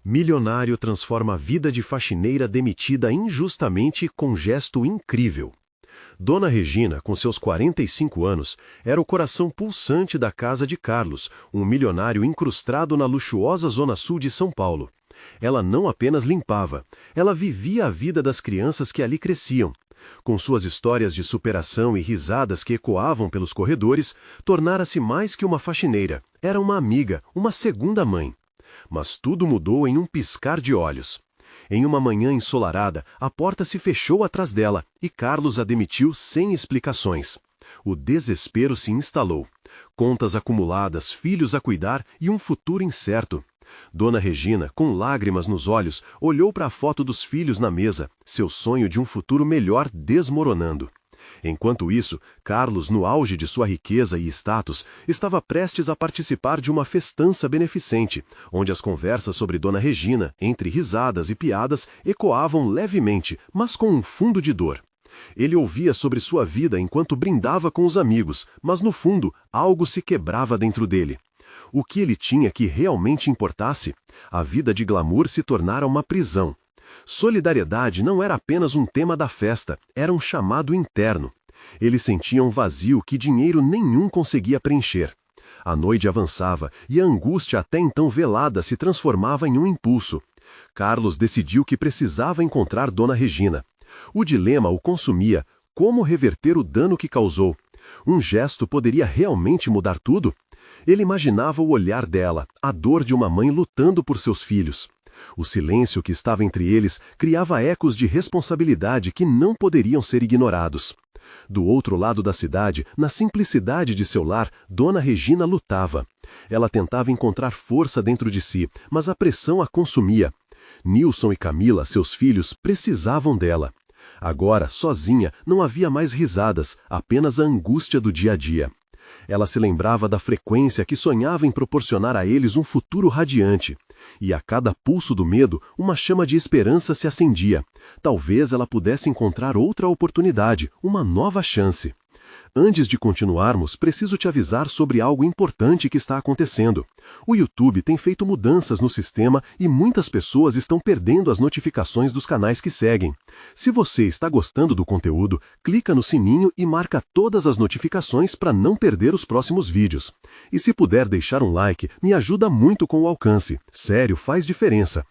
Milionário transforma a vida de faxineira demitida injustamente com gesto incrível. Dona Regina, com seus 45 anos, era o coração pulsante da casa de Carlos, um milionário incrustado na luxuosa zona sul de São Paulo. Ela não apenas limpava, ela vivia a vida das crianças que ali cresciam. Com suas histórias de superação e risadas que ecoavam pelos corredores, tornara-se mais que uma faxineira. Era uma amiga, uma segunda mãe. Mas tudo mudou em um piscar de olhos. Em uma manhã ensolarada, a porta se fechou atrás dela e Carlos a demitiu sem explicações. O desespero se instalou. Contas acumuladas, filhos a cuidar e um futuro incerto. Dona Regina, com lágrimas nos olhos, olhou para a foto dos filhos na mesa, seu sonho de um futuro melhor desmoronando. Enquanto isso, Carlos, no auge de sua riqueza e status, estava prestes a participar de uma festança beneficente, onde as conversas sobre Dona Regina, entre risadas e piadas, ecoavam levemente, mas com um fundo de dor. Ele ouvia sobre sua vida enquanto brindava com os amigos, mas no fundo, algo se quebrava dentro dele. O que ele tinha que realmente importasse? A vida de glamour se tornara uma prisão. Solidariedade não era apenas um tema da festa, era um chamado interno. Ele sentia um vazio que dinheiro nenhum conseguia preencher. A noite avançava e a angústia até então velada se transformava em um impulso. Carlos decidiu que precisava encontrar Dona Regina. O dilema o consumia: como reverter o dano que causou? Um gesto poderia realmente mudar tudo? Ele imaginava o olhar dela, a dor de uma mãe lutando por seus filhos. O silêncio que estava entre eles criava ecos de responsabilidade que não poderiam ser ignorados. Do outro lado da cidade, na simplicidade de seu lar, Dona Regina lutava. Ela tentava encontrar força dentro de si, mas a pressão a consumia. Nilson e Camila, seus filhos, precisavam dela. Agora, sozinha, não havia mais risadas, apenas a angústia do dia a dia. Ela se lembrava da frequência que sonhava em proporcionar a eles um futuro radiante. E a cada pulso do medo, uma chama de esperança se acendia. Talvez ela pudesse encontrar outra oportunidade, uma nova chance. Antes de continuarmos, preciso te avisar sobre algo importante que está acontecendo. O YouTube tem feito mudanças no sistema e muitas pessoas estão perdendo as notificações dos canais que seguem. Se você está gostando do conteúdo, clica no sininho e marca todas as notificações para não perder os próximos vídeos. E se puder deixar um like, me ajuda muito com o alcance. Sério, faz diferença.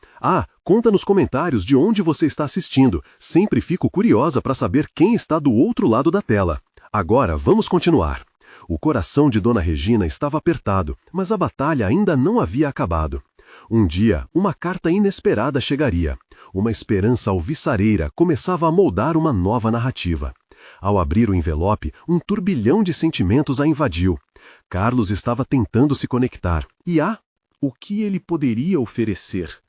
Conta nos comentários de onde você está assistindo. Sempre fico curiosa para saber quem está do outro lado da tela. Agora vamos continuar. O coração de Dona Regina estava apertado, mas a batalha ainda não havia acabado. Um dia, uma carta inesperada chegaria. Uma esperança alvissareira começava a moldar uma nova narrativa. Ao abrir o envelope, um turbilhão de sentimentos a invadiu. Carlos estava tentando se conectar. O que ele poderia oferecer?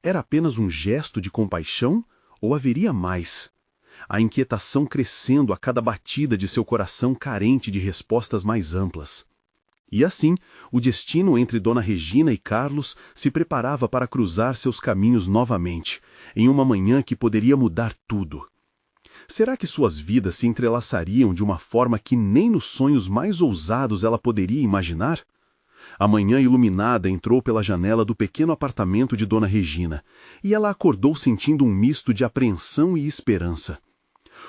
Era apenas um gesto de compaixão ou haveria mais? A inquietação crescendo a cada batida de seu coração carente de respostas mais amplas. E assim, o destino entre Dona Regina e Carlos se preparava para cruzar seus caminhos novamente, em uma manhã que poderia mudar tudo. Será que suas vidas se entrelaçariam de uma forma que nem nos sonhos mais ousados ela poderia imaginar? A manhã iluminada entrou pela janela do pequeno apartamento de Dona Regina, e ela acordou sentindo um misto de apreensão e esperança.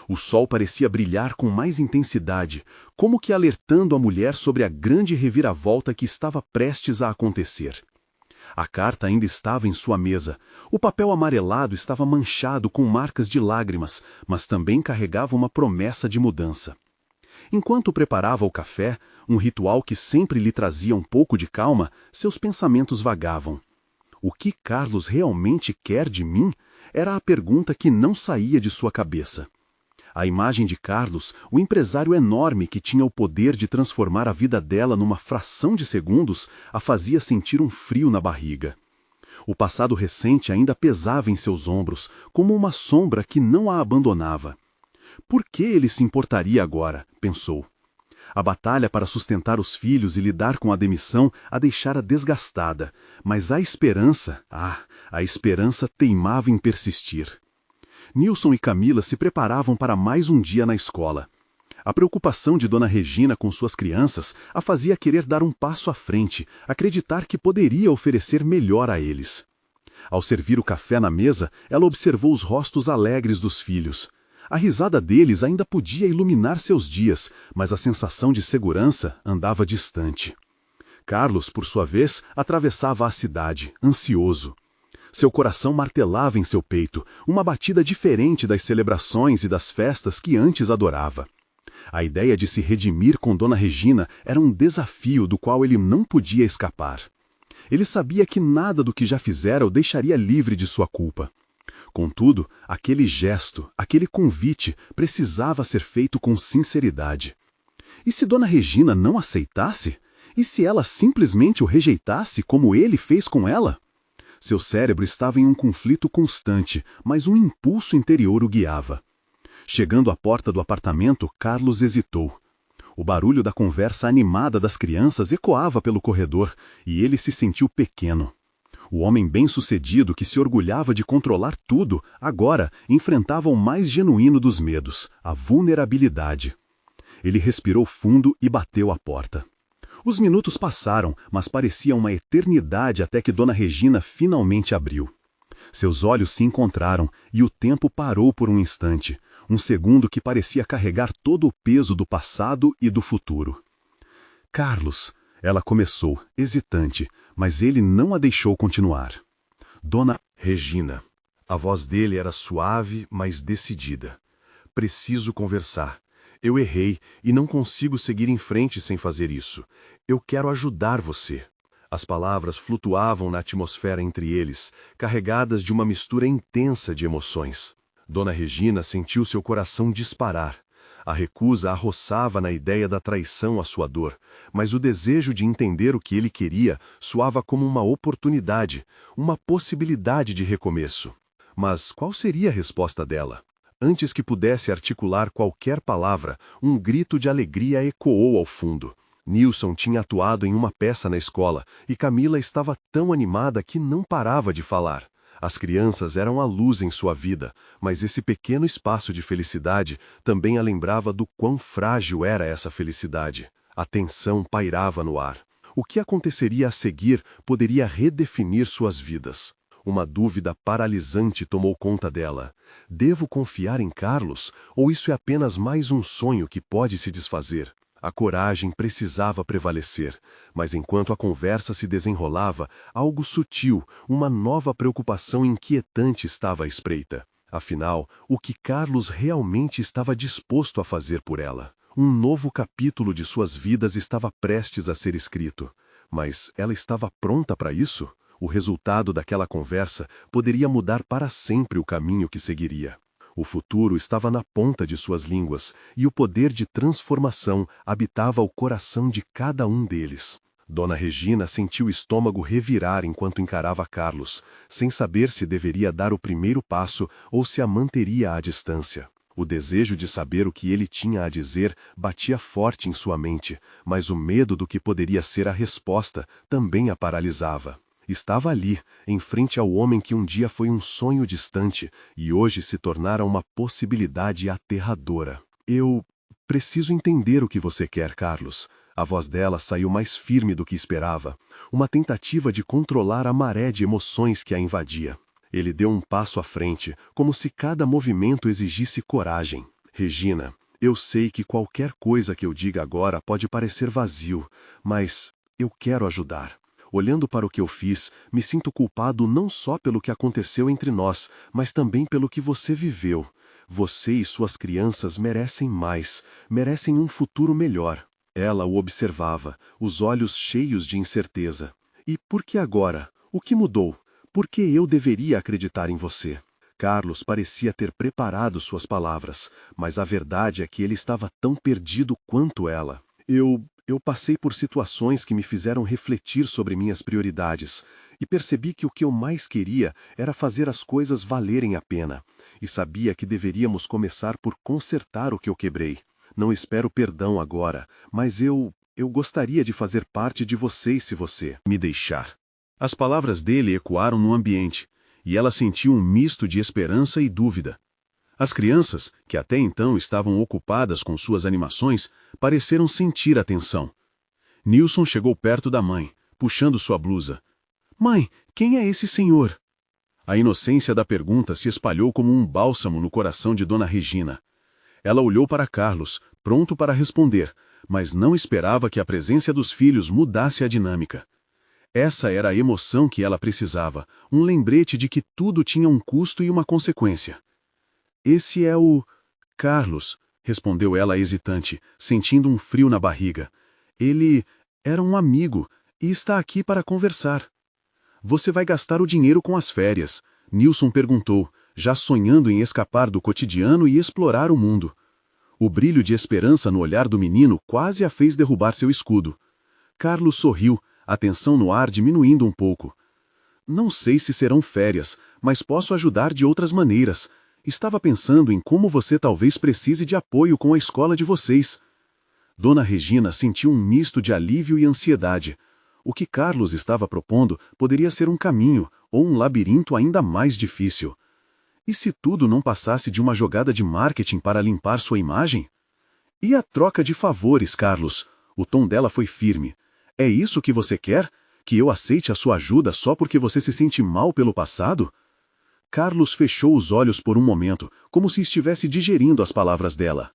O sol parecia brilhar com mais intensidade, como que alertando a mulher sobre a grande reviravolta que estava prestes a acontecer. A carta ainda estava em sua mesa. O papel amarelado estava manchado com marcas de lágrimas, mas também carregava uma promessa de mudança. Enquanto preparava o café, um ritual que sempre lhe trazia um pouco de calma, seus pensamentos vagavam. O que Carlos realmente quer de mim? Era a pergunta que não saía de sua cabeça. A imagem de Carlos, o empresário enorme que tinha o poder de transformar a vida dela numa fração de segundos, a fazia sentir um frio na barriga. O passado recente ainda pesava em seus ombros, como uma sombra que não a abandonava. Por que ele se importaria agora? Pensou. A batalha para sustentar os filhos e lidar com a demissão a deixara desgastada, mas a esperança teimava em persistir. Nilson e Camila se preparavam para mais um dia na escola. A preocupação de Dona Regina com suas crianças a fazia querer dar um passo à frente, acreditar que poderia oferecer melhor a eles. Ao servir o café na mesa, ela observou os rostos alegres dos filhos. A risada deles ainda podia iluminar seus dias, mas a sensação de segurança andava distante. Carlos, por sua vez, atravessava a cidade, ansioso. Seu coração martelava em seu peito, uma batida diferente das celebrações e das festas que antes adorava. A ideia de se redimir com Dona Regina era um desafio do qual ele não podia escapar. Ele sabia que nada do que já fizera o deixaria livre de sua culpa. Contudo, aquele gesto, aquele convite, precisava ser feito com sinceridade. E se Dona Regina não aceitasse? E se ela simplesmente o rejeitasse como ele fez com ela? Seu cérebro estava em um conflito constante, mas um impulso interior o guiava. Chegando à porta do apartamento, Carlos hesitou. O barulho da conversa animada das crianças ecoava pelo corredor, e ele se sentiu pequeno. O homem bem-sucedido que se orgulhava de controlar tudo, agora enfrentava o mais genuíno dos medos, a vulnerabilidade. Ele respirou fundo e bateu à porta. Os minutos passaram, mas parecia uma eternidade até que Dona Regina finalmente abriu. Seus olhos se encontraram e o tempo parou por um instante, um segundo que parecia carregar todo o peso do passado e do futuro. Carlos, ela começou, hesitante, mas ele não a deixou continuar. Dona Regina. A voz dele era suave, mas decidida. Preciso conversar. Eu errei e não consigo seguir em frente sem fazer isso. Eu quero ajudar você. As palavras flutuavam na atmosfera entre eles, carregadas de uma mistura intensa de emoções. Dona Regina sentiu seu coração disparar. A recusa a roçava na ideia da traição à sua dor, mas o desejo de entender o que ele queria soava como uma oportunidade, uma possibilidade de recomeço. Mas qual seria a resposta dela? Antes que pudesse articular qualquer palavra, um grito de alegria ecoou ao fundo. Nilson tinha atuado em uma peça na escola e Camila estava tão animada que não parava de falar. As crianças eram a luz em sua vida, mas esse pequeno espaço de felicidade também a lembrava do quão frágil era essa felicidade. A tensão pairava no ar. O que aconteceria a seguir poderia redefinir suas vidas. Uma dúvida paralisante tomou conta dela. Devo confiar em Carlos, ou isso é apenas mais um sonho que pode se desfazer? A coragem precisava prevalecer, mas enquanto a conversa se desenrolava, algo sutil, uma nova preocupação inquietante estava à espreita. Afinal, o que Carlos realmente estava disposto a fazer por ela? Um novo capítulo de suas vidas estava prestes a ser escrito. Mas ela estava pronta para isso? O resultado daquela conversa poderia mudar para sempre o caminho que seguiria. O futuro estava na ponta de suas línguas, e o poder de transformação habitava o coração de cada um deles. Dona Regina sentiu o estômago revirar enquanto encarava Carlos, sem saber se deveria dar o primeiro passo ou se a manteria à distância. O desejo de saber o que ele tinha a dizer batia forte em sua mente, mas o medo do que poderia ser a resposta também a paralisava. Estava ali, em frente ao homem que um dia foi um sonho distante e hoje se tornara uma possibilidade aterradora. Eu preciso entender o que você quer, Carlos. A voz dela saiu mais firme do que esperava, uma tentativa de controlar a maré de emoções que a invadia. Ele deu um passo à frente, como se cada movimento exigisse coragem. Regina, eu sei que qualquer coisa que eu diga agora pode parecer vazio, mas eu quero ajudar. Olhando para o que eu fiz, me sinto culpado não só pelo que aconteceu entre nós, mas também pelo que você viveu. Você e suas crianças merecem mais, merecem um futuro melhor. Ela o observava, os olhos cheios de incerteza. E por que agora? O que mudou? Por que eu deveria acreditar em você? Carlos parecia ter preparado suas palavras, mas a verdade é que ele estava tão perdido quanto ela. Eu passei por situações que me fizeram refletir sobre minhas prioridades e percebi que o que eu mais queria era fazer as coisas valerem a pena, e sabia que deveríamos começar por consertar o que eu quebrei. Não espero perdão agora, mas eu gostaria de fazer parte de vocês se você me deixar. As palavras dele ecoaram no ambiente, e ela sentiu um misto de esperança e dúvida. As crianças, que até então estavam ocupadas com suas animações, pareceram sentir a tensão. Nilson chegou perto da mãe, puxando sua blusa. "Mãe, quem é esse senhor?" A inocência da pergunta se espalhou como um bálsamo no coração de Dona Regina. Ela olhou para Carlos, pronto para responder, mas não esperava que a presença dos filhos mudasse a dinâmica. Essa era a emoção que ela precisava, um lembrete de que tudo tinha um custo e uma consequência. Esse é o... Carlos, respondeu ela hesitante, sentindo um frio na barriga. Ele era um amigo e está aqui para conversar. Você vai gastar o dinheiro com as férias, Nilson perguntou, já sonhando em escapar do cotidiano e explorar o mundo. O brilho de esperança no olhar do menino quase a fez derrubar seu escudo. Carlos sorriu, a tensão no ar diminuindo um pouco. Não sei se serão férias, mas posso ajudar de outras maneiras. Estava pensando em como você talvez precise de apoio com a escola de vocês. Dona Regina sentiu um misto de alívio e ansiedade. O que Carlos estava propondo poderia ser um caminho, ou um labirinto ainda mais difícil. E se tudo não passasse de uma jogada de marketing para limpar sua imagem? E a troca de favores, Carlos? O tom dela foi firme. É isso que você quer? Que eu aceite a sua ajuda só porque você se sente mal pelo passado? Carlos fechou os olhos por um momento, como se estivesse digerindo as palavras dela.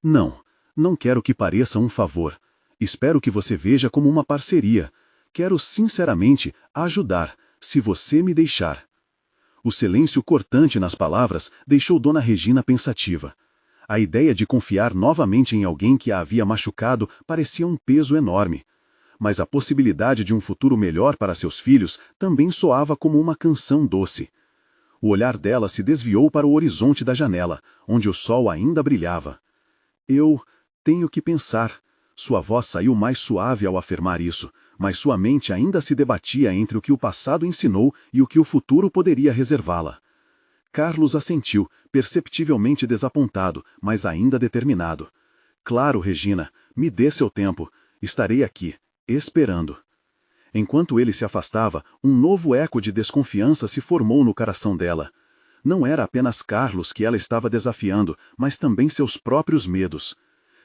Não, não quero que pareça um favor. Espero que você veja como uma parceria. Quero sinceramente ajudar, se você me deixar. O silêncio cortante nas palavras deixou Dona Regina pensativa. A ideia de confiar novamente em alguém que a havia machucado parecia um peso enorme. Mas a possibilidade de um futuro melhor para seus filhos também soava como uma canção doce. O olhar dela se desviou para o horizonte da janela, onde o sol ainda brilhava. Eu tenho que pensar. Sua voz saiu mais suave ao afirmar isso, mas sua mente ainda se debatia entre o que o passado ensinou e o que o futuro poderia reservá-la. Carlos assentiu, perceptivelmente desapontado, mas ainda determinado. Claro, Regina, me dê seu tempo. Estarei aqui, esperando. Enquanto ele se afastava, um novo eco de desconfiança se formou no coração dela. Não era apenas Carlos que ela estava desafiando, mas também seus próprios medos.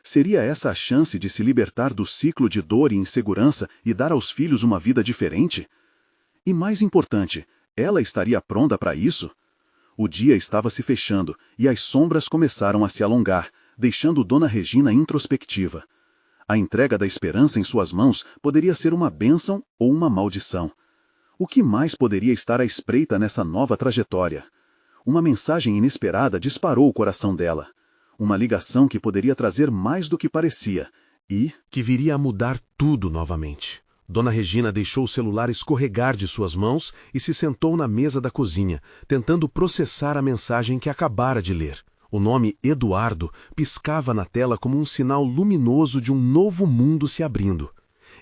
Seria essa a chance de se libertar do ciclo de dor e insegurança e dar aos filhos uma vida diferente? E mais importante, ela estaria pronta para isso? O dia estava se fechando e as sombras começaram a se alongar, deixando Dona Regina introspectiva. A entrega da esperança em suas mãos poderia ser uma bênção ou uma maldição. O que mais poderia estar à espreita nessa nova trajetória? Uma mensagem inesperada disparou o coração dela. Uma ligação que poderia trazer mais do que parecia, e que viria a mudar tudo novamente. Dona Regina deixou o celular escorregar de suas mãos e se sentou na mesa da cozinha, tentando processar a mensagem que acabara de ler. O nome Eduardo piscava na tela como um sinal luminoso de um novo mundo se abrindo.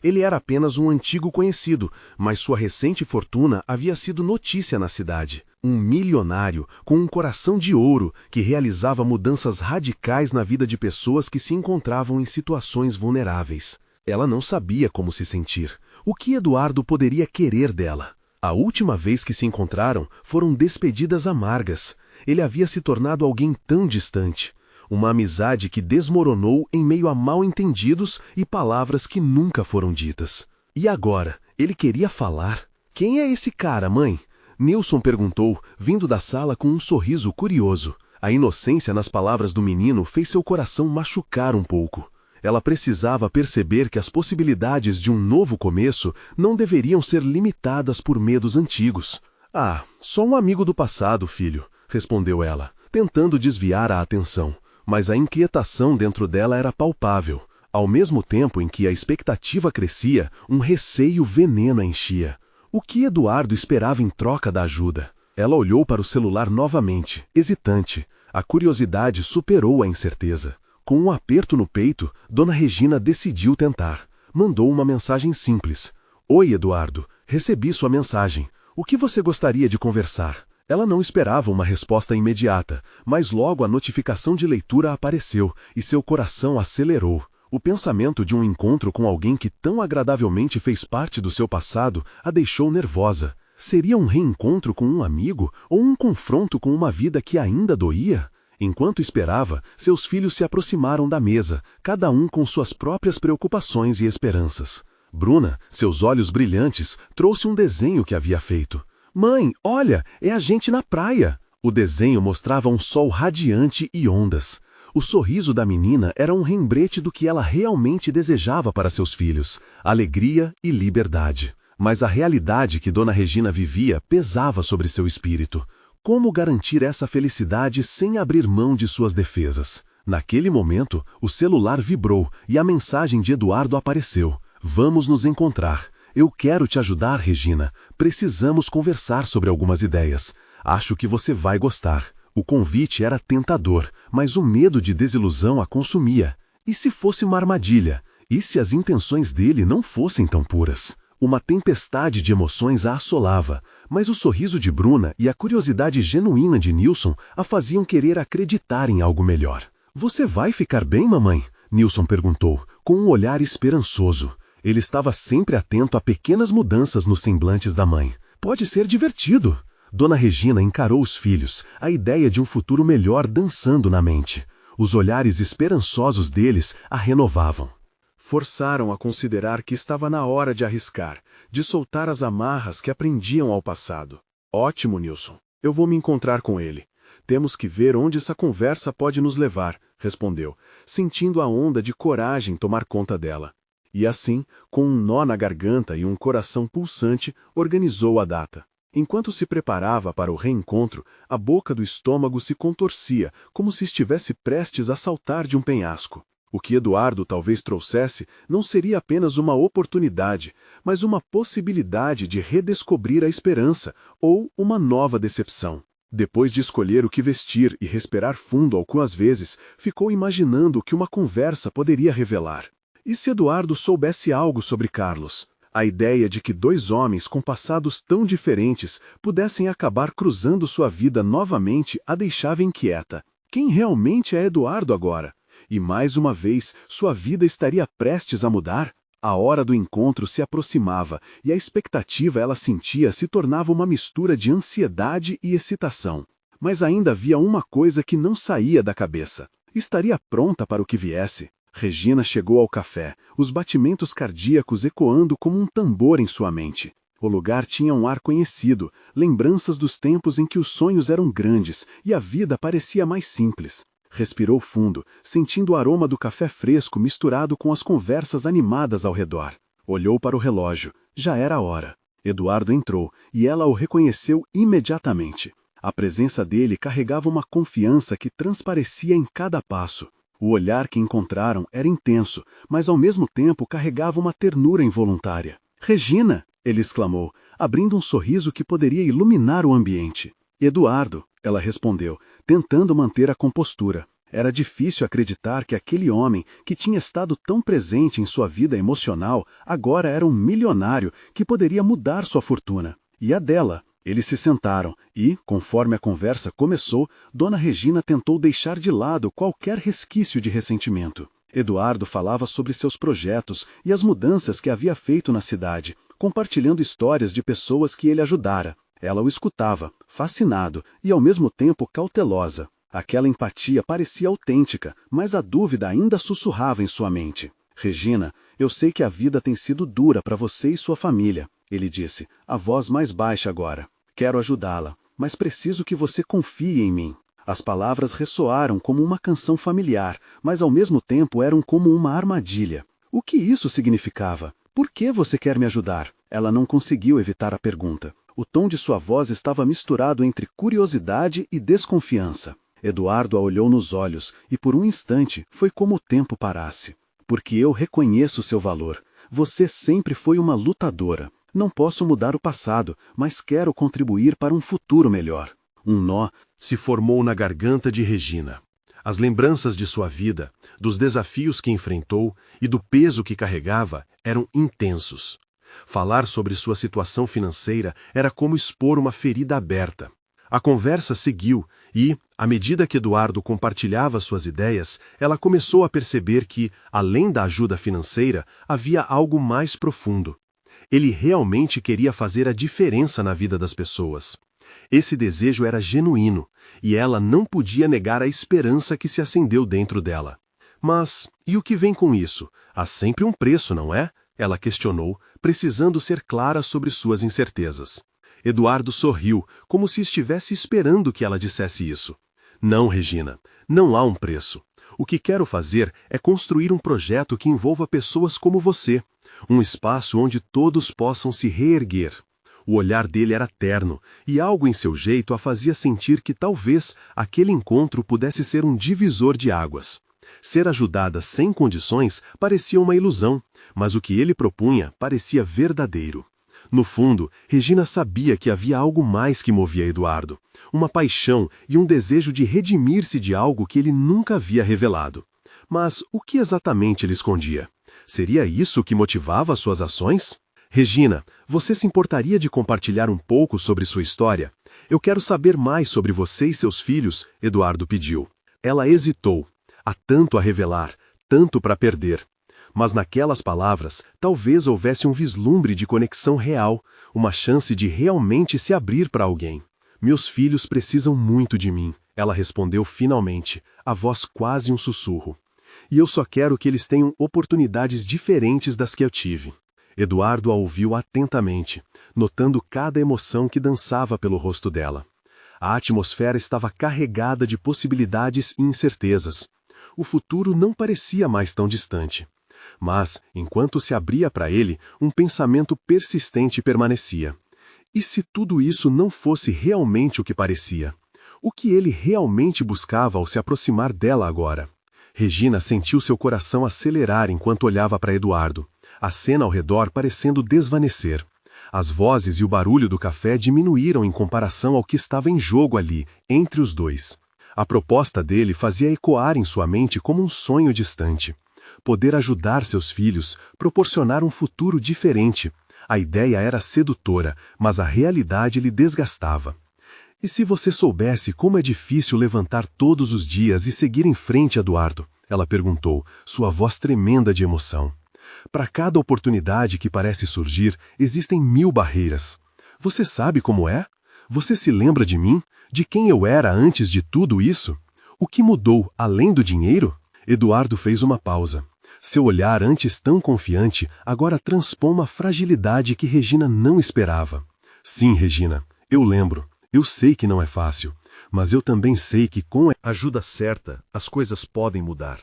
Ele era apenas um antigo conhecido, mas sua recente fortuna havia sido notícia na cidade. Um milionário com um coração de ouro que realizava mudanças radicais na vida de pessoas que se encontravam em situações vulneráveis. Ela não sabia como se sentir. O que Eduardo poderia querer dela? A última vez que se encontraram foram despedidas amargas. Ele havia se tornado alguém tão distante. Uma amizade que desmoronou em meio a mal-entendidos e palavras que nunca foram ditas. E agora, ele queria falar. Quem é esse cara, mãe? Nilson perguntou, vindo da sala com um sorriso curioso. A inocência nas palavras do menino fez seu coração machucar um pouco. Ela precisava perceber que as possibilidades de um novo começo não deveriam ser limitadas por medos antigos. Ah, só um amigo do passado, filho, respondeu ela, tentando desviar a atenção. Mas a inquietação dentro dela era palpável. Ao mesmo tempo em que a expectativa crescia, um receio veneno a enchia. O que Eduardo esperava em troca da ajuda? Ela olhou para o celular novamente, hesitante. A curiosidade superou a incerteza. Com um aperto no peito, Dona Regina decidiu tentar. Mandou uma mensagem simples. Oi, Eduardo. Recebi sua mensagem. O que você gostaria de conversar? Ela não esperava uma resposta imediata, mas logo a notificação de leitura apareceu e seu coração acelerou. O pensamento de um encontro com alguém que tão agradavelmente fez parte do seu passado a deixou nervosa. Seria um reencontro com um amigo ou um confronto com uma vida que ainda doía? Enquanto esperava, seus filhos se aproximaram da mesa, cada um com suas próprias preocupações e esperanças. Bruna, seus olhos brilhantes, trouxe um desenho que havia feito. Mãe, olha, é a gente na praia. O desenho mostrava um sol radiante e ondas. O sorriso da menina era um lembrete do que ela realmente desejava para seus filhos: alegria e liberdade. Mas a realidade que Dona Regina vivia pesava sobre seu espírito. Como garantir essa felicidade sem abrir mão de suas defesas? Naquele momento, o celular vibrou e a mensagem de Eduardo apareceu. Vamos nos encontrar. Eu quero te ajudar, Regina. Precisamos conversar sobre algumas ideias. Acho que você vai gostar. O convite era tentador, mas o medo de desilusão a consumia. E se fosse uma armadilha? E se as intenções dele não fossem tão puras? Uma tempestade de emoções a assolava, mas o sorriso de Bruna e a curiosidade genuína de Nilson a faziam querer acreditar em algo melhor. Você vai ficar bem, mamãe? Nilson perguntou, com um olhar esperançoso. Ele estava sempre atento a pequenas mudanças nos semblantes da mãe. Pode ser divertido. Dona Regina encarou os filhos, a ideia de um futuro melhor dançando na mente. Os olhares esperançosos deles a renovavam. Forçaram a considerar que estava na hora de arriscar, de soltar as amarras que aprendiam ao passado. Ótimo, Nilson. Eu vou me encontrar com ele. Temos que ver onde essa conversa pode nos levar, respondeu, sentindo a onda de coragem tomar conta dela. E assim, com um nó na garganta e um coração pulsante, organizou a data. Enquanto se preparava para o reencontro, a boca do estômago se contorcia, como se estivesse prestes a saltar de um penhasco. O que Eduardo talvez trouxesse não seria apenas uma oportunidade, mas uma possibilidade de redescobrir a esperança ou uma nova decepção. Depois de escolher o que vestir e respirar fundo algumas vezes, ficou imaginando o que uma conversa poderia revelar. E se Eduardo soubesse algo sobre Carlos? A ideia de que dois homens com passados tão diferentes pudessem acabar cruzando sua vida novamente a deixava inquieta. Quem realmente é Eduardo agora? E mais uma vez, sua vida estaria prestes a mudar? A hora do encontro se aproximava e a expectativa ela sentia se tornava uma mistura de ansiedade e excitação. Mas ainda havia uma coisa que não saía da cabeça. Estaria pronta para o que viesse. Regina chegou ao café, os batimentos cardíacos ecoando como um tambor em sua mente. O lugar tinha um ar conhecido, lembranças dos tempos em que os sonhos eram grandes e a vida parecia mais simples. Respirou fundo, sentindo o aroma do café fresco misturado com as conversas animadas ao redor. Olhou para o relógio. Já era a hora. Eduardo entrou, e ela o reconheceu imediatamente. A presença dele carregava uma confiança que transparecia em cada passo. O olhar que encontraram era intenso, mas ao mesmo tempo carregava uma ternura involuntária. "Regina!" ele exclamou, abrindo um sorriso que poderia iluminar o ambiente. "Eduardo!" ela respondeu, tentando manter a compostura. Era difícil acreditar que aquele homem, que tinha estado tão presente em sua vida emocional, agora era um milionário que poderia mudar sua fortuna. E a dela. Eles se sentaram e, conforme a conversa começou, Dona Regina tentou deixar de lado qualquer resquício de ressentimento. Eduardo falava sobre seus projetos e as mudanças que havia feito na cidade, compartilhando histórias de pessoas que ele ajudara. Ela o escutava, fascinado e ao mesmo tempo cautelosa. Aquela empatia parecia autêntica, mas a dúvida ainda sussurrava em sua mente. "Regina, eu sei que a vida tem sido dura para você e sua família", ele disse, a voz mais baixa agora. "Quero ajudá-la, mas preciso que você confie em mim." As palavras ressoaram como uma canção familiar, mas ao mesmo tempo eram como uma armadilha. O que isso significava? "Por que você quer me ajudar?" Ela não conseguiu evitar a pergunta. O tom de sua voz estava misturado entre curiosidade e desconfiança. Eduardo a olhou nos olhos e por um instante foi como o tempo parasse. "Porque eu reconheço seu valor. Você sempre foi uma lutadora. Não posso mudar o passado, mas quero contribuir para um futuro melhor." Um nó se formou na garganta de Regina. As lembranças de sua vida, dos desafios que enfrentou e do peso que carregava eram intensos. Falar sobre sua situação financeira era como expor uma ferida aberta. A conversa seguiu e, à medida que Eduardo compartilhava suas ideias, ela começou a perceber que, além da ajuda financeira, havia algo mais profundo. Ele realmente queria fazer a diferença na vida das pessoas. Esse desejo era genuíno, e ela não podia negar a esperança que se acendeu dentro dela. "Mas, e o que vem com isso? Há sempre um preço, não é?" ela questionou, precisando ser clara sobre suas incertezas. Eduardo sorriu, como se estivesse esperando que ela dissesse isso. Não, Regina, não há um preço. O que quero fazer é construir um projeto que envolva pessoas como você, um espaço onde todos possam se reerguer. O olhar dele era terno, e algo em seu jeito a fazia sentir que talvez aquele encontro pudesse ser um divisor de águas. Ser ajudada sem condições parecia uma ilusão, mas o que ele propunha parecia verdadeiro. No fundo, Regina sabia que havia algo mais que movia Eduardo, uma paixão e um desejo de redimir-se de algo que ele nunca havia revelado. Mas o que exatamente ele escondia? Seria isso que motivava suas ações? Regina, você se importaria de compartilhar um pouco sobre sua história? Eu quero saber mais sobre você e seus filhos, Eduardo pediu. Ela hesitou. Há tanto a revelar, tanto para perder. Mas naquelas palavras, talvez houvesse um vislumbre de conexão real, uma chance de realmente se abrir para alguém. Meus filhos precisam muito de mim, ela respondeu finalmente, a voz quase um sussurro. E eu só quero que eles tenham oportunidades diferentes das que eu tive. Eduardo a ouviu atentamente, notando cada emoção que dançava pelo rosto dela. A atmosfera estava carregada de possibilidades e incertezas. O futuro não parecia mais tão distante. Mas, enquanto se abria para ele, um pensamento persistente permanecia. E se tudo isso não fosse realmente o que parecia? O que ele realmente buscava ao se aproximar dela agora? Regina sentiu seu coração acelerar enquanto olhava para Eduardo, a cena ao redor parecendo desvanecer. As vozes e o barulho do café diminuíram em comparação ao que estava em jogo ali, entre os dois. A proposta dele fazia ecoar em sua mente como um sonho distante. Poder ajudar seus filhos, proporcionar um futuro diferente. A ideia era sedutora, mas a realidade lhe desgastava. E se você soubesse como é difícil levantar todos os dias e seguir em frente, Eduardo? Ela perguntou, sua voz tremenda de emoção. Para cada oportunidade que parece surgir, existem 1000 barreiras. Você sabe como é? Você se lembra de mim? De quem eu era antes de tudo isso? O que mudou além do dinheiro? Eduardo fez uma pausa. Seu olhar, antes tão confiante, agora transpôs uma fragilidade que Regina não esperava. Sim, Regina, eu lembro. Eu sei que não é fácil, mas eu também sei que com a ajuda certa, as coisas podem mudar.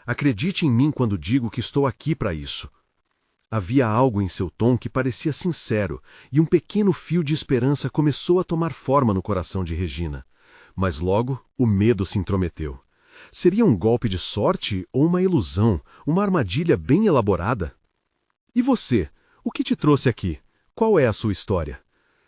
Acredite em mim quando digo que estou aqui para isso. Havia algo em seu tom que parecia sincero, e um pequeno fio de esperança começou a tomar forma no coração de Regina. Mas logo, o medo se intrometeu. Seria um golpe de sorte ou uma ilusão, uma armadilha bem elaborada? E você? O que te trouxe aqui? Qual é a sua história?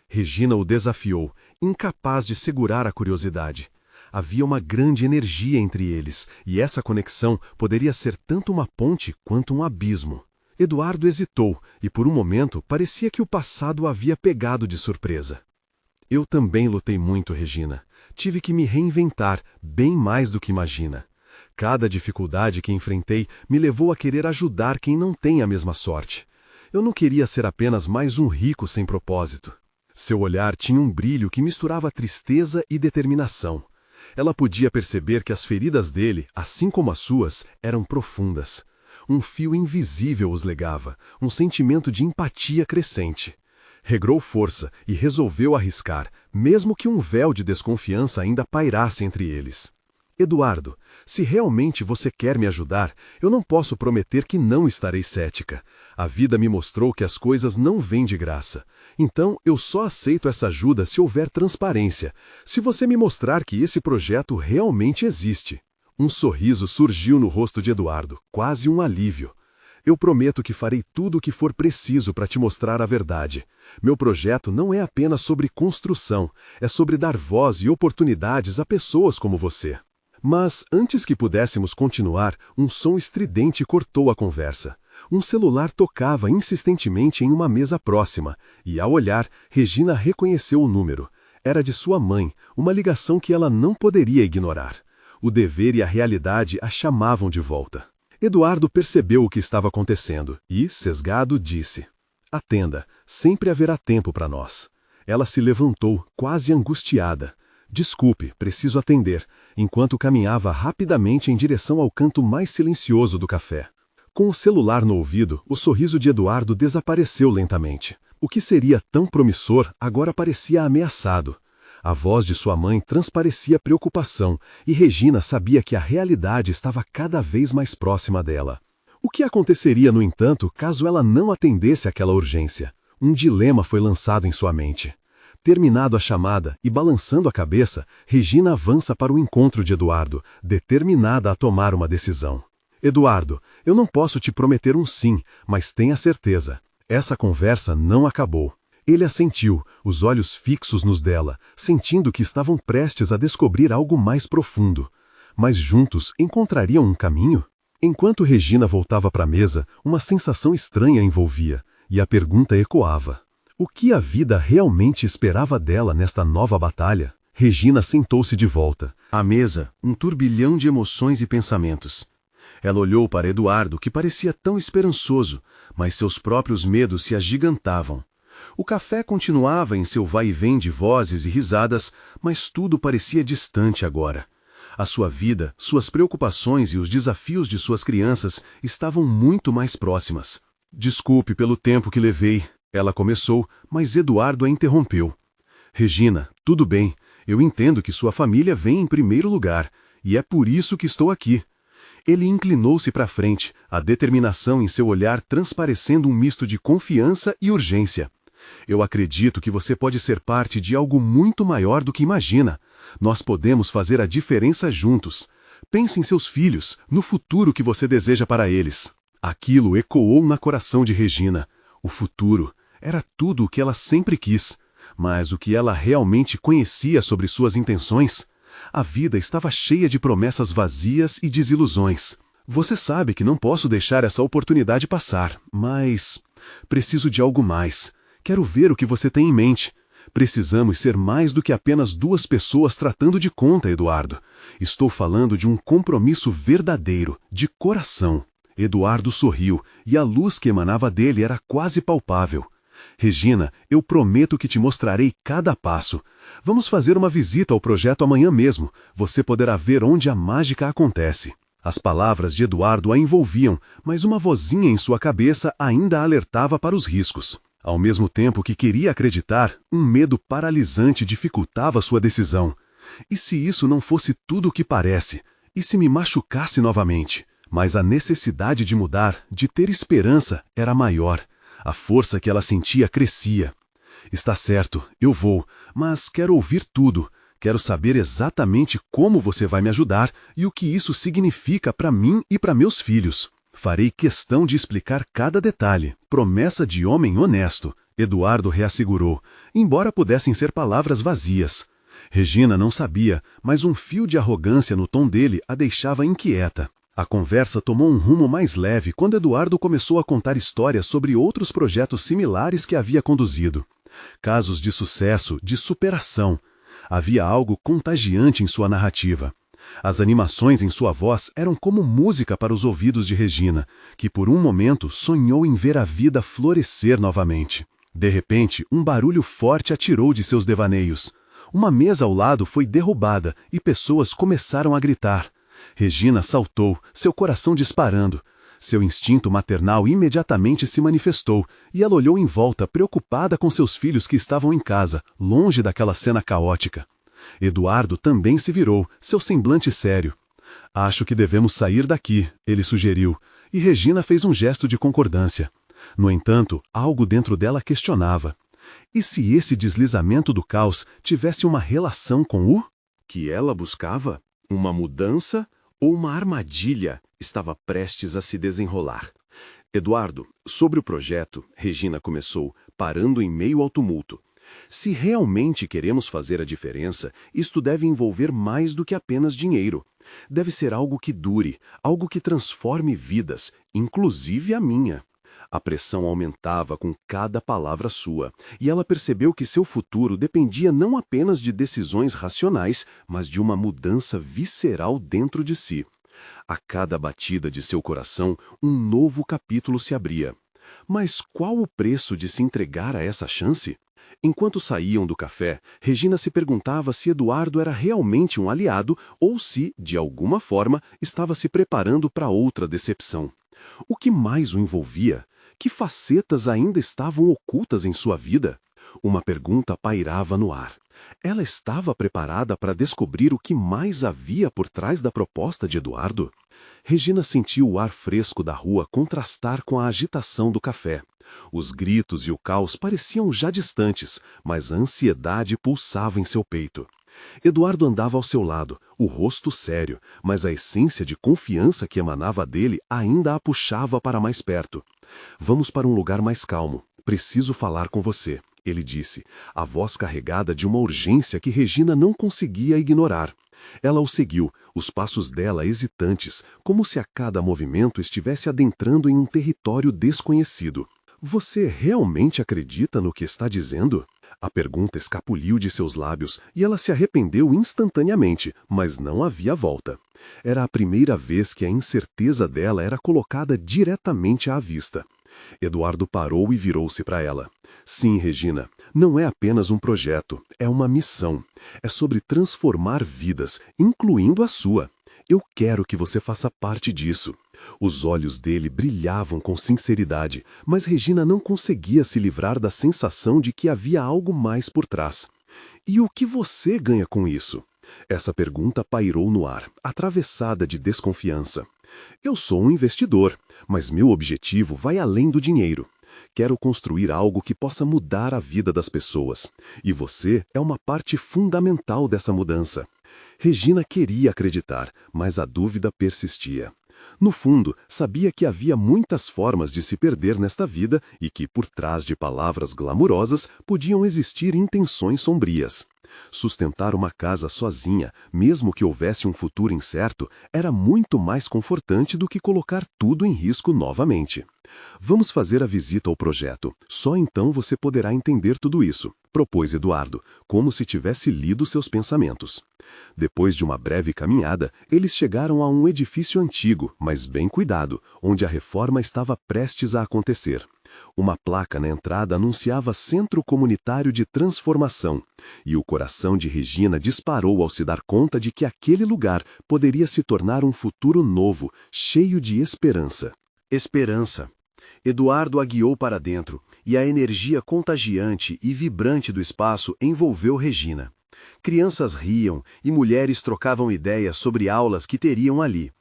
Regina o desafiou, incapaz de segurar a curiosidade. Havia uma grande energia entre eles, e essa conexão poderia ser tanto uma ponte quanto um abismo. Eduardo hesitou, e por um momento parecia que o passado o havia pegado de surpresa. Eu também lutei muito, Regina. Tive que me reinventar, bem mais do que imagina. Cada dificuldade que enfrentei me levou a querer ajudar quem não tem a mesma sorte. Eu não queria ser apenas mais um rico sem propósito. Seu olhar tinha um brilho que misturava tristeza e determinação. Ela podia perceber que as feridas dele, assim como as suas, eram profundas. Um fio invisível os legava, um sentimento de empatia crescente. Regrou força e resolveu arriscar, mesmo que um véu de desconfiança ainda pairasse entre eles. Eduardo, se realmente você quer me ajudar, eu não posso prometer que não estarei cética. A vida me mostrou que as coisas não vêm de graça. Então, eu só aceito essa ajuda se houver transparência, se você me mostrar que esse projeto realmente existe. Um sorriso surgiu no rosto de Eduardo, quase um alívio. Eu prometo que farei tudo o que for preciso para te mostrar a verdade. Meu projeto não é apenas sobre construção, é sobre dar voz e oportunidades a pessoas como você. Mas, antes que pudéssemos continuar, um som estridente cortou a conversa. Um celular tocava insistentemente em uma mesa próxima, e ao olhar, Regina reconheceu o número. Era de sua mãe, uma ligação que ela não poderia ignorar. O dever e a realidade a chamavam de volta. Eduardo percebeu o que estava acontecendo e, sesgado, disse: "Atenda, sempre haverá tempo para nós." Ela se levantou, quase angustiada. "Desculpe, preciso atender", enquanto caminhava rapidamente em direção ao canto mais silencioso do café. Com o celular no ouvido, o sorriso de Eduardo desapareceu lentamente. O que seria tão promissor agora parecia ameaçado. A voz de sua mãe transparecia preocupação e Regina sabia que a realidade estava cada vez mais próxima dela. O que aconteceria, no entanto, caso ela não atendesse àquela urgência? Um dilema foi lançado em sua mente. Terminado a chamada e balançando a cabeça, Regina avança para o encontro de Eduardo, determinada a tomar uma decisão. Eduardo, eu não posso te prometer um sim, mas tenha certeza. Essa conversa não acabou. Ele assentiu, os olhos fixos nos dela, sentindo que estavam prestes a descobrir algo mais profundo. Mas juntos encontrariam um caminho? Enquanto Regina voltava para a mesa, uma sensação estranha a envolvia, e a pergunta ecoava. O que a vida realmente esperava dela nesta nova batalha? Regina sentou-se de volta. À mesa, um turbilhão de emoções e pensamentos. Ela olhou para Eduardo, que parecia tão esperançoso, mas seus próprios medos se agigantavam. O café continuava em seu vai-e-vem de vozes e risadas, mas tudo parecia distante agora. A sua vida, suas preocupações e os desafios de suas crianças estavam muito mais próximas. Desculpe pelo tempo que levei, ela começou, mas Eduardo a interrompeu. Regina, tudo bem, eu entendo que sua família vem em primeiro lugar, e é por isso que estou aqui. Ele inclinou-se para frente, a determinação em seu olhar transparecendo um misto de confiança e urgência. Eu acredito que você pode ser parte de algo muito maior do que imagina. Nós podemos fazer a diferença juntos. Pense em seus filhos, no futuro que você deseja para eles. Aquilo ecoou no coração de Regina. O futuro era tudo o que ela sempre quis. Mas o que ela realmente conhecia sobre suas intenções? A vida estava cheia de promessas vazias e desilusões. Você sabe que não posso deixar essa oportunidade passar, mas preciso de algo mais. Quero ver o que você tem em mente. Precisamos ser mais do que apenas duas pessoas tratando de conta, Eduardo. Estou falando de um compromisso verdadeiro, de coração. Eduardo sorriu, e a luz que emanava dele era quase palpável. Regina, eu prometo que te mostrarei cada passo. Vamos fazer uma visita ao projeto amanhã mesmo. Você poderá ver onde a mágica acontece. As palavras de Eduardo a envolviam, mas uma vozinha em sua cabeça ainda a alertava para os riscos. Ao mesmo tempo que queria acreditar, um medo paralisante dificultava sua decisão. E se isso não fosse tudo o que parece? E se me machucasse novamente? Mas a necessidade de mudar, de ter esperança, era maior. A força que ela sentia crescia. Está certo, eu vou, mas quero ouvir tudo. Quero saber exatamente como você vai me ajudar e o que isso significa para mim e para meus filhos. Farei questão de explicar cada detalhe. Promessa de homem honesto, Eduardo reassegurou, embora pudessem ser palavras vazias. Regina não sabia, mas um fio de arrogância no tom dele a deixava inquieta. A conversa tomou um rumo mais leve quando Eduardo começou a contar histórias sobre outros projetos similares que havia conduzido. Casos de sucesso, de superação. Havia algo contagiante em sua narrativa. As animações em sua voz eram como música para os ouvidos de Regina, que por um momento sonhou em ver a vida florescer novamente. De repente, um barulho forte a tirou de seus devaneios. Uma mesa ao lado foi derrubada e pessoas começaram a gritar. Regina saltou, seu coração disparando. Seu instinto maternal imediatamente se manifestou e ela olhou em volta, preocupada com seus filhos que estavam em casa, longe daquela cena caótica. Eduardo também se virou, seu semblante sério. Acho que devemos sair daqui, ele sugeriu, e Regina fez um gesto de concordância. No entanto, algo dentro dela questionava. E se esse deslizamento do caos tivesse uma relação com o que ela buscava? Uma mudança ou uma armadilha estava prestes a se desenrolar? Eduardo, sobre o projeto, Regina começou, parando em meio ao tumulto. Se realmente queremos fazer a diferença, isto deve envolver mais do que apenas dinheiro. Deve ser algo que dure, algo que transforme vidas, inclusive a minha. A pressão aumentava com cada palavra sua, e ela percebeu que seu futuro dependia não apenas de decisões racionais, mas de uma mudança visceral dentro de si. A cada batida de seu coração, um novo capítulo se abria. Mas qual o preço de se entregar a essa chance? Enquanto saíam do café, Regina se perguntava se Eduardo era realmente um aliado ou se, de alguma forma, estava se preparando para outra decepção. O que mais o envolvia? Que facetas ainda estavam ocultas em sua vida? Uma pergunta pairava no ar. Ela estava preparada para descobrir o que mais havia por trás da proposta de Eduardo? Regina sentiu o ar fresco da rua contrastar com a agitação do café. Os gritos e o caos pareciam já distantes, mas a ansiedade pulsava em seu peito. Eduardo andava ao seu lado, o rosto sério, mas a essência de confiança que emanava dele ainda a puxava para mais perto. Vamos para um lugar mais calmo. Preciso falar com você, ele disse, a voz carregada de uma urgência que Regina não conseguia ignorar. Ela o seguiu, os passos dela hesitantes, como se a cada movimento estivesse adentrando em um território desconhecido. Você realmente acredita no que está dizendo? A pergunta escapuliu de seus lábios e ela se arrependeu instantaneamente, mas não havia volta. Era a primeira vez que a incerteza dela era colocada diretamente à vista. Eduardo parou e virou-se para ela. Sim, Regina, não é apenas um projeto, é uma missão. É sobre transformar vidas, incluindo a sua. Eu quero que você faça parte disso. Os olhos dele brilhavam com sinceridade, mas Regina não conseguia se livrar da sensação de que havia algo mais por trás. E o que você ganha com isso? Essa pergunta pairou no ar, atravessada de desconfiança. Eu sou um investidor, mas meu objetivo vai além do dinheiro. Quero construir algo que possa mudar a vida das pessoas. E você é uma parte fundamental dessa mudança. Regina queria acreditar, mas a dúvida persistia. No fundo, sabia que havia muitas formas de se perder nesta vida e que, por trás de palavras glamurosas, podiam existir intenções sombrias. Sustentar uma casa sozinha, mesmo que houvesse um futuro incerto, era muito mais confortante do que colocar tudo em risco novamente. Vamos fazer a visita ao projeto. Só então você poderá entender tudo isso, propôs Eduardo, como se tivesse lido seus pensamentos. Depois de uma breve caminhada, eles chegaram a um edifício antigo, mas bem cuidado, onde a reforma estava prestes a acontecer. Uma placa na entrada anunciava Centro Comunitário de Transformação, e o coração de Regina disparou ao se dar conta de que aquele lugar poderia se tornar um futuro novo, cheio de esperança. Esperança. Eduardo a guiou para dentro, e a energia contagiante e vibrante do espaço envolveu Regina. Crianças riam e mulheres trocavam ideias sobre aulas que teriam ali.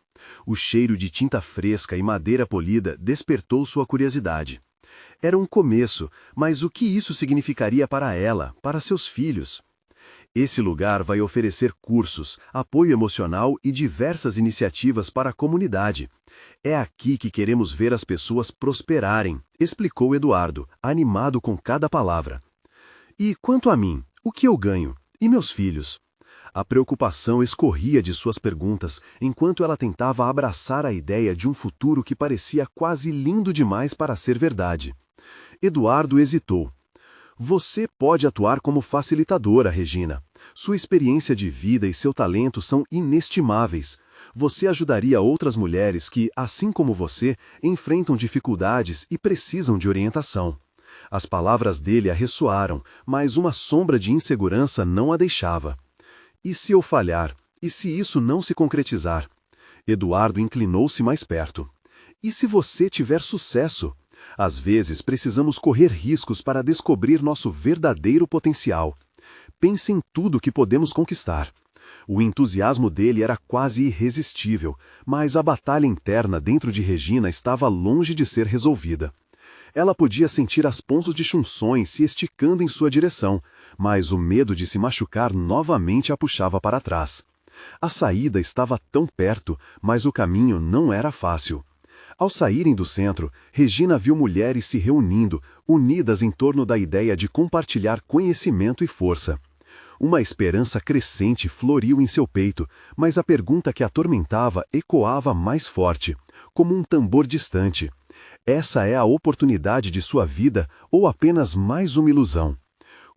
O cheiro de tinta fresca e madeira polida despertou sua curiosidade. Era um começo, mas o que isso significaria para ela, para seus filhos? Esse lugar vai oferecer cursos, apoio emocional e diversas iniciativas para a comunidade. É aqui que queremos ver as pessoas prosperarem, explicou Eduardo, animado com cada palavra. E quanto a mim, o que eu ganho? E meus filhos? A preocupação escorria de suas perguntas, enquanto ela tentava abraçar a ideia de um futuro que parecia quase lindo demais para ser verdade. Eduardo hesitou. Você pode atuar como facilitadora, Regina. Sua experiência de vida e seu talento são inestimáveis. Você ajudaria outras mulheres que, assim como você, enfrentam dificuldades e precisam de orientação. As palavras dele a ressoaram, mas uma sombra de insegurança não a deixava. E se eu falhar? E se isso não se concretizar? Eduardo inclinou-se mais perto. E se você tiver sucesso? Às vezes precisamos correr riscos para descobrir nosso verdadeiro potencial. Pense em tudo que podemos conquistar. O entusiasmo dele era quase irresistível, mas a batalha interna dentro de Regina estava longe de ser resolvida. Ela podia sentir as pontas de chunções se esticando em sua direção, mas o medo de se machucar novamente a puxava para trás. A saída estava tão perto, mas o caminho não era fácil. Ao saírem do centro, Regina viu mulheres se reunindo, unidas em torno da ideia de compartilhar conhecimento e força. Uma esperança crescente floriu em seu peito, mas a pergunta que a atormentava ecoava mais forte, como um tambor distante. Essa é a oportunidade de sua vida ou apenas mais uma ilusão?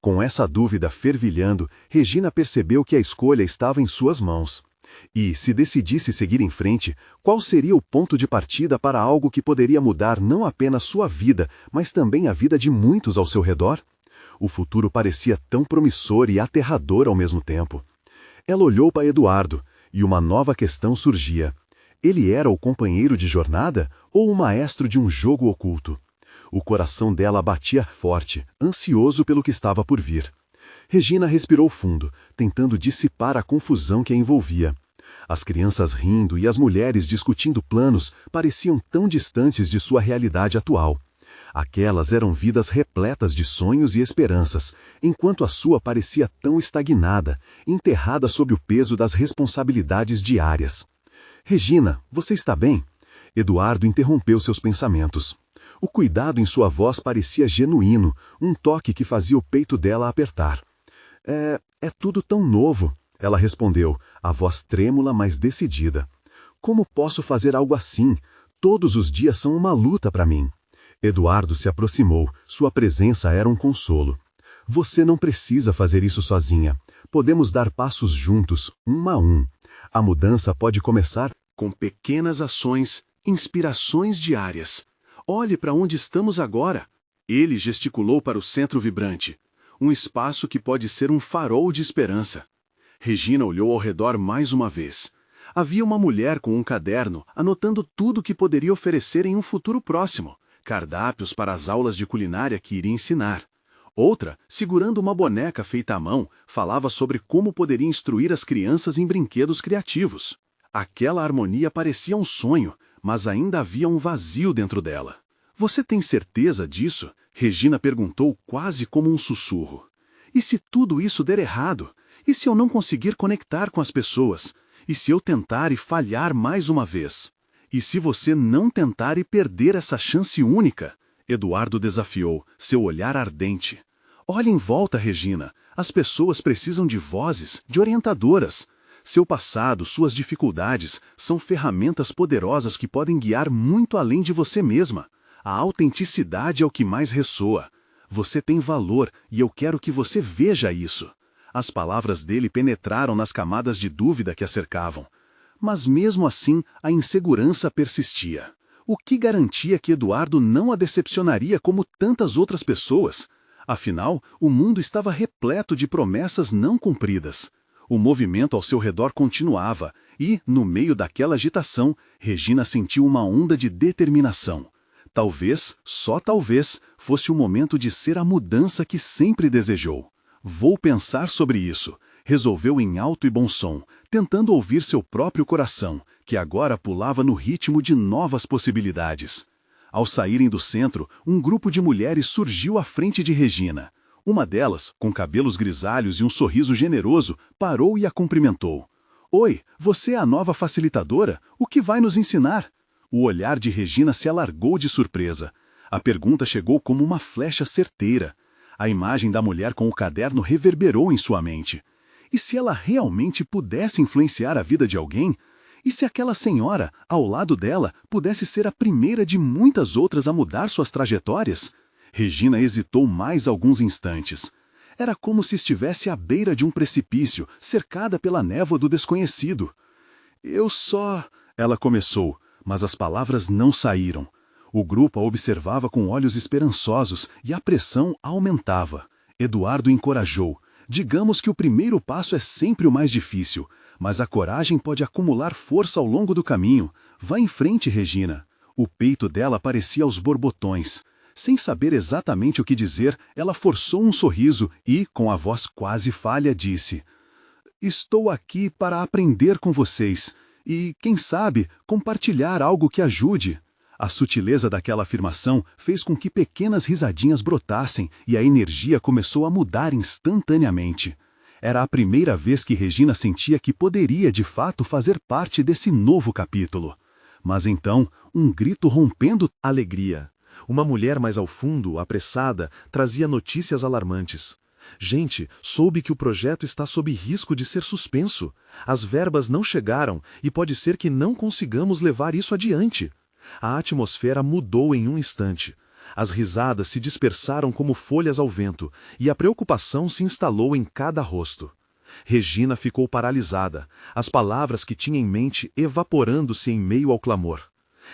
Com essa dúvida fervilhando, Regina percebeu que a escolha estava em suas mãos. E, se decidisse seguir em frente, qual seria o ponto de partida para algo que poderia mudar não apenas sua vida, mas também a vida de muitos ao seu redor? O futuro parecia tão promissor e aterrador ao mesmo tempo. Ela olhou para Eduardo, e uma nova questão surgia. Ele era o companheiro de jornada ou o maestro de um jogo oculto? O coração dela batia forte, ansioso pelo que estava por vir. Regina respirou fundo, tentando dissipar a confusão que a envolvia. As crianças rindo e as mulheres discutindo planos pareciam tão distantes de sua realidade atual. Aquelas eram vidas repletas de sonhos e esperanças, enquanto a sua parecia tão estagnada, enterrada sob o peso das responsabilidades diárias. Regina, você está bem? Eduardo interrompeu seus pensamentos. O cuidado em sua voz parecia genuíno, um toque que fazia o peito dela apertar. É tudo tão novo, ela respondeu, a voz trêmula, mas decidida. Como posso fazer algo assim? Todos os dias são uma luta para mim. Eduardo se aproximou, sua presença era um consolo. Você não precisa fazer isso sozinha. Podemos dar passos juntos, um a um. A mudança pode começar com pequenas ações, inspirações diárias. Olhe para onde estamos agora. Ele gesticulou para o centro vibrante. Um espaço que pode ser um farol de esperança. Regina olhou ao redor mais uma vez. Havia uma mulher com um caderno, anotando tudo que poderia oferecer em um futuro próximo. Cardápios para as aulas de culinária que iria ensinar. Outra, segurando uma boneca feita à mão, falava sobre como poderia instruir as crianças em brinquedos criativos. Aquela harmonia parecia um sonho, mas ainda havia um vazio dentro dela. Você tem certeza disso? Regina perguntou quase como um sussurro. E se tudo isso der errado? E se eu não conseguir conectar com as pessoas? E se eu tentar e falhar mais uma vez? E se você não tentar e perder essa chance única? Eduardo desafiou, seu olhar ardente. Olhe em volta, Regina. As pessoas precisam de vozes, de orientadoras. Seu passado, suas dificuldades, são ferramentas poderosas que podem guiar muito além de você mesma. A autenticidade é o que mais ressoa. Você tem valor e eu quero que você veja isso. As palavras dele penetraram nas camadas de dúvida que a cercavam. Mas mesmo assim, a insegurança persistia. O que garantia que Eduardo não a decepcionaria como tantas outras pessoas? Afinal, o mundo estava repleto de promessas não cumpridas. O movimento ao seu redor continuava e, no meio daquela agitação, Regina sentiu uma onda de determinação. Talvez, só talvez, fosse o momento de ser a mudança que sempre desejou. Vou pensar sobre isso, resolveu em alto e bom som, tentando ouvir seu próprio coração, que agora pulava no ritmo de novas possibilidades. Ao saírem do centro, um grupo de mulheres surgiu à frente de Regina. Uma delas, com cabelos grisalhos e um sorriso generoso, parou e a cumprimentou. Oi, você é a nova facilitadora? O que vai nos ensinar? O olhar de Regina se alargou de surpresa. A pergunta chegou como uma flecha certeira. A imagem da mulher com o caderno reverberou em sua mente. E se ela realmente pudesse influenciar a vida de alguém? E se aquela senhora, ao lado dela, pudesse ser a primeira de muitas outras a mudar suas trajetórias? Regina hesitou mais alguns instantes. Era como se estivesse à beira de um precipício, cercada pela névoa do desconhecido. Ela começou, mas as palavras não saíram. O grupo a observava com olhos esperançosos e a pressão aumentava. Eduardo encorajou. Digamos que o primeiro passo é sempre o mais difícil, mas a coragem pode acumular força ao longo do caminho. Vá em frente, Regina. O peito dela parecia aos borbotões. Sem saber exatamente o que dizer, ela forçou um sorriso e, com a voz quase falha, disse: Estou aqui para aprender com vocês e, quem sabe, compartilhar algo que ajude. A sutileza daquela afirmação fez com que pequenas risadinhas brotassem e a energia começou a mudar instantaneamente. Era a primeira vez que Regina sentia que poderia de fato fazer parte desse novo capítulo. Mas então, um grito rompendo alegria. Uma mulher mais ao fundo, apressada, trazia notícias alarmantes. Gente, soube que o projeto está sob risco de ser suspenso. As verbas não chegaram e pode ser que não consigamos levar isso adiante. A atmosfera mudou em um instante. As risadas se dispersaram como folhas ao vento, e a preocupação se instalou em cada rosto. Regina ficou paralisada, as palavras que tinha em mente evaporando-se em meio ao clamor.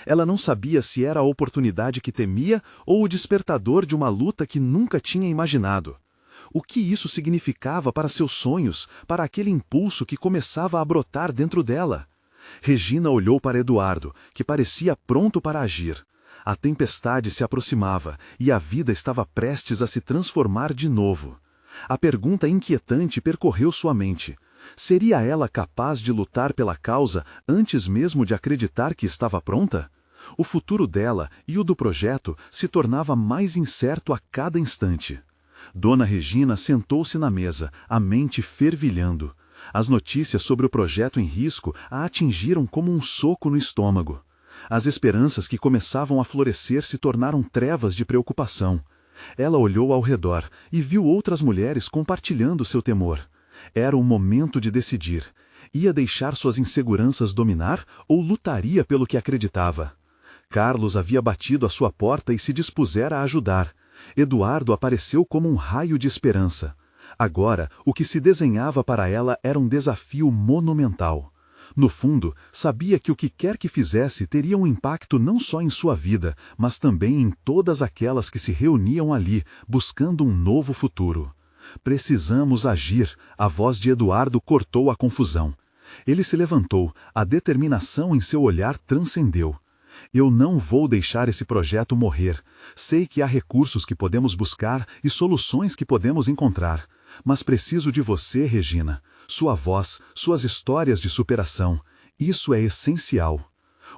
Ela não sabia se era a oportunidade que temia ou o despertador de uma luta que nunca tinha imaginado. O que isso significava para seus sonhos, para aquele impulso que começava a brotar dentro dela? Regina olhou para Eduardo, que parecia pronto para agir. A tempestade se aproximava e a vida estava prestes a se transformar de novo. A pergunta inquietante percorreu sua mente. Seria ela capaz de lutar pela causa antes mesmo de acreditar que estava pronta? O futuro dela e o do projeto se tornava mais incerto a cada instante. Dona Regina sentou-se na mesa, a mente fervilhando. As notícias sobre o projeto em risco a atingiram como um soco no estômago. As esperanças que começavam a florescer se tornaram trevas de preocupação. Ela olhou ao redor e viu outras mulheres compartilhando seu temor. Era o momento de decidir. Ia deixar suas inseguranças dominar ou lutaria pelo que acreditava? Carlos havia batido à sua porta e se dispusera a ajudar. Eduardo apareceu como um raio de esperança. Agora, o que se desenhava para ela era um desafio monumental. No fundo, sabia que o que quer que fizesse teria um impacto não só em sua vida, mas também em todas aquelas que se reuniam ali, buscando um novo futuro. Precisamos agir, a voz de Eduardo cortou a confusão. Ele se levantou, a determinação em seu olhar transcendeu. Eu não vou deixar esse projeto morrer. Sei que há recursos que podemos buscar e soluções que podemos encontrar. Mas preciso de você, Regina. Sua voz, suas histórias de superação. Isso é essencial.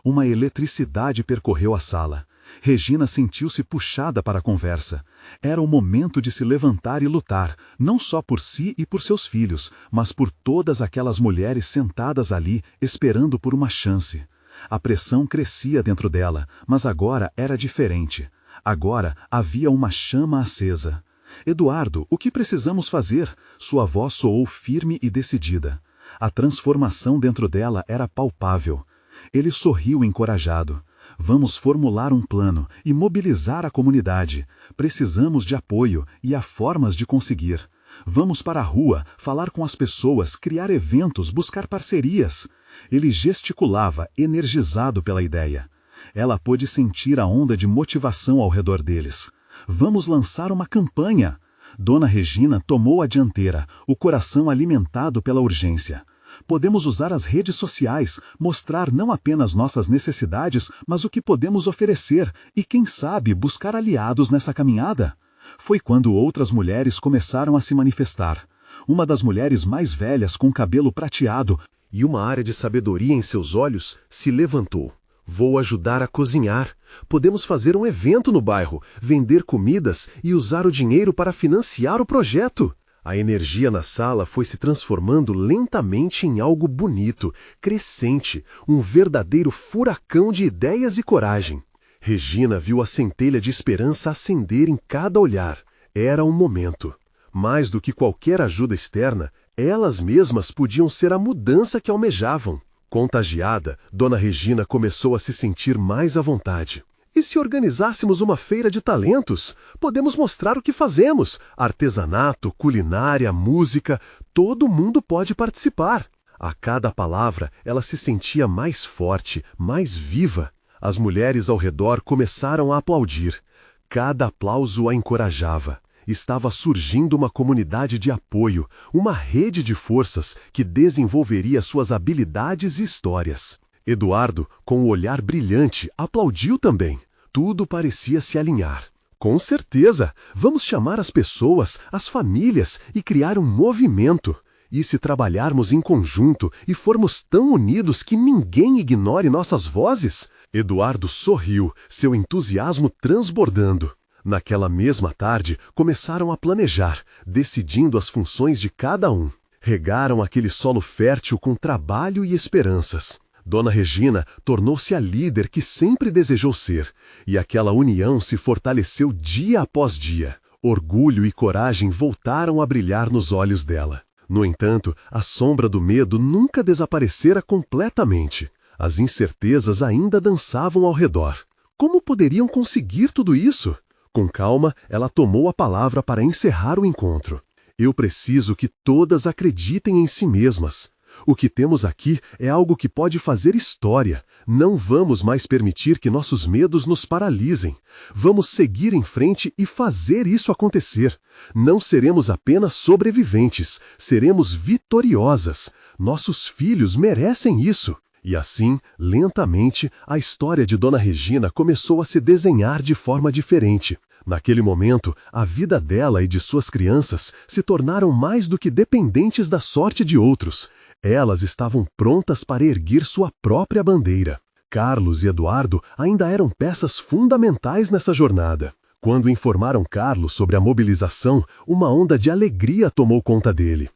Uma eletricidade percorreu a sala. Regina sentiu-se puxada para a conversa. Era o momento de se levantar e lutar, não só por si e por seus filhos, mas por todas aquelas mulheres sentadas ali, esperando por uma chance. A pressão crescia dentro dela, mas agora era diferente. Agora havia uma chama acesa. Eduardo, o que precisamos fazer? Sua voz soou firme e decidida. A transformação dentro dela era palpável. Ele sorriu encorajado. Vamos formular um plano e mobilizar a comunidade. Precisamos de apoio e há formas de conseguir. Vamos para a rua, falar com as pessoas, criar eventos, buscar parcerias. Ele gesticulava, energizado pela ideia. Ela pôde sentir a onda de motivação ao redor deles. Vamos lançar uma campanha. Dona Regina tomou a dianteira, o coração alimentado pela urgência. Podemos usar as redes sociais, mostrar não apenas nossas necessidades, mas o que podemos oferecer e, quem sabe, buscar aliados nessa caminhada. Foi quando outras mulheres começaram a se manifestar. Uma das mulheres mais velhas, com cabelo prateado e uma área de sabedoria em seus olhos, se levantou. Vou ajudar a cozinhar. Podemos fazer um evento no bairro, vender comidas e usar o dinheiro para financiar o projeto. A energia na sala foi se transformando lentamente em algo bonito, crescente, um verdadeiro furacão de ideias e coragem. Regina viu a centelha de esperança acender em cada olhar. Era um momento. Mais do que qualquer ajuda externa, elas mesmas podiam ser a mudança que almejavam. Contagiada, Dona Regina começou a se sentir mais à vontade. E se organizássemos uma feira de talentos? Podemos mostrar o que fazemos. Artesanato, culinária, música, todo mundo pode participar. A cada palavra, ela se sentia mais forte, mais viva. As mulheres ao redor começaram a aplaudir. Cada aplauso a encorajava. Estava surgindo uma comunidade de apoio, uma rede de forças que desenvolveria suas habilidades e histórias. Eduardo, com o olhar brilhante, aplaudiu também. Tudo parecia se alinhar. Com certeza, vamos chamar as pessoas, as famílias e criar um movimento. E se trabalharmos em conjunto e formos tão unidos que ninguém ignore nossas vozes? Eduardo sorriu, seu entusiasmo transbordando. Naquela mesma tarde, começaram a planejar, decidindo as funções de cada um. Regaram aquele solo fértil com trabalho e esperanças. Dona Regina tornou-se a líder que sempre desejou ser, e aquela união se fortaleceu dia após dia. Orgulho e coragem voltaram a brilhar nos olhos dela. No entanto, a sombra do medo nunca desaparecera completamente. As incertezas ainda dançavam ao redor. Como poderiam conseguir tudo isso? Com calma, ela tomou a palavra para encerrar o encontro. Eu preciso que todas acreditem em si mesmas. O que temos aqui é algo que pode fazer história. Não vamos mais permitir que nossos medos nos paralisem. Vamos seguir em frente e fazer isso acontecer. Não seremos apenas sobreviventes, seremos vitoriosas. Nossos filhos merecem isso. E assim, lentamente, a história de Dona Regina começou a se desenhar de forma diferente. Naquele momento, a vida dela e de suas crianças se tornaram mais do que dependentes da sorte de outros. Elas estavam prontas para erguer sua própria bandeira. Carlos e Eduardo ainda eram peças fundamentais nessa jornada. Quando informaram Carlos sobre a mobilização, uma onda de alegria tomou conta dele.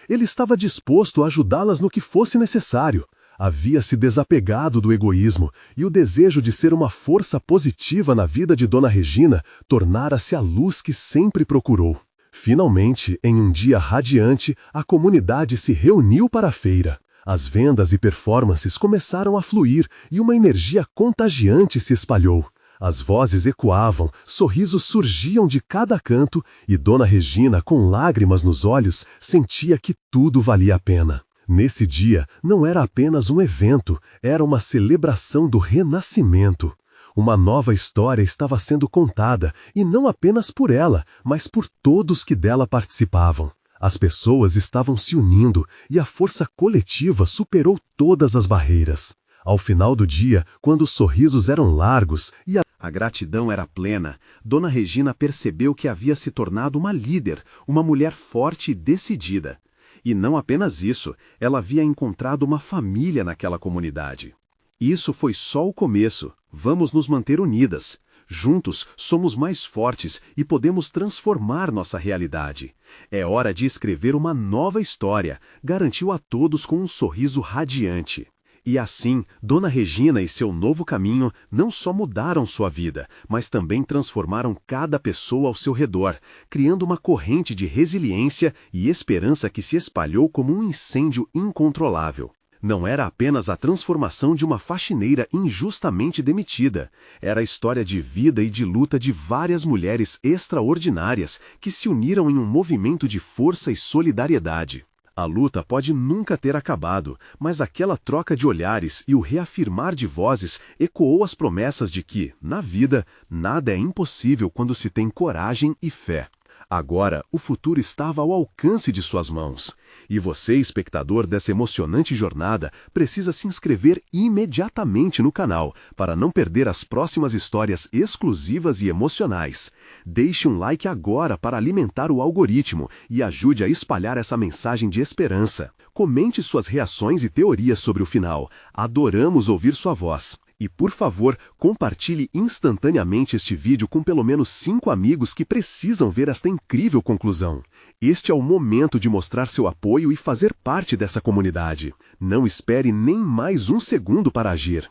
Ele estava disposto a ajudá-las no que fosse necessário. Havia se desapegado do egoísmo e o desejo de ser uma força positiva na vida de Dona Regina tornara-se a luz que sempre procurou. Finalmente, em um dia radiante, a comunidade se reuniu para a feira. As vendas e performances começaram a fluir e uma energia contagiante se espalhou. As vozes ecoavam, sorrisos surgiam de cada canto e Dona Regina, com lágrimas nos olhos, sentia que tudo valia a pena. Nesse dia, não era apenas um evento, era uma celebração do renascimento. Uma nova história estava sendo contada, e não apenas por ela, mas por todos que dela participavam. As pessoas estavam se unindo, e a força coletiva superou todas as barreiras. Ao final do dia, quando os sorrisos eram largos e a gratidão era plena, Dona Regina percebeu que havia se tornado uma líder, uma mulher forte e decidida. E não apenas isso, ela havia encontrado uma família naquela comunidade. Isso foi só o começo. Vamos nos manter unidas. Juntos somos mais fortes e podemos transformar nossa realidade. É hora de escrever uma nova história, garantiu a todos com um sorriso radiante. E assim, Dona Regina e seu novo caminho não só mudaram sua vida, mas também transformaram cada pessoa ao seu redor, criando uma corrente de resiliência e esperança que se espalhou como um incêndio incontrolável. Não era apenas a transformação de uma faxineira injustamente demitida, era a história de vida e de luta de várias mulheres extraordinárias que se uniram em um movimento de força e solidariedade. A luta pode nunca ter acabado, mas aquela troca de olhares e o reafirmar de vozes ecoou as promessas de que, na vida, nada é impossível quando se tem coragem e fé. Agora, o futuro estava ao alcance de suas mãos. E você, espectador dessa emocionante jornada, precisa se inscrever imediatamente no canal para não perder as próximas histórias exclusivas e emocionais. Deixe um like agora para alimentar o algoritmo e ajude a espalhar essa mensagem de esperança. Comente suas reações e teorias sobre o final. Adoramos ouvir sua voz. E, por favor, compartilhe instantaneamente este vídeo com pelo menos 5 amigos que precisam ver esta incrível conclusão. Este é o momento de mostrar seu apoio e fazer parte dessa comunidade. Não espere nem mais um segundo para agir.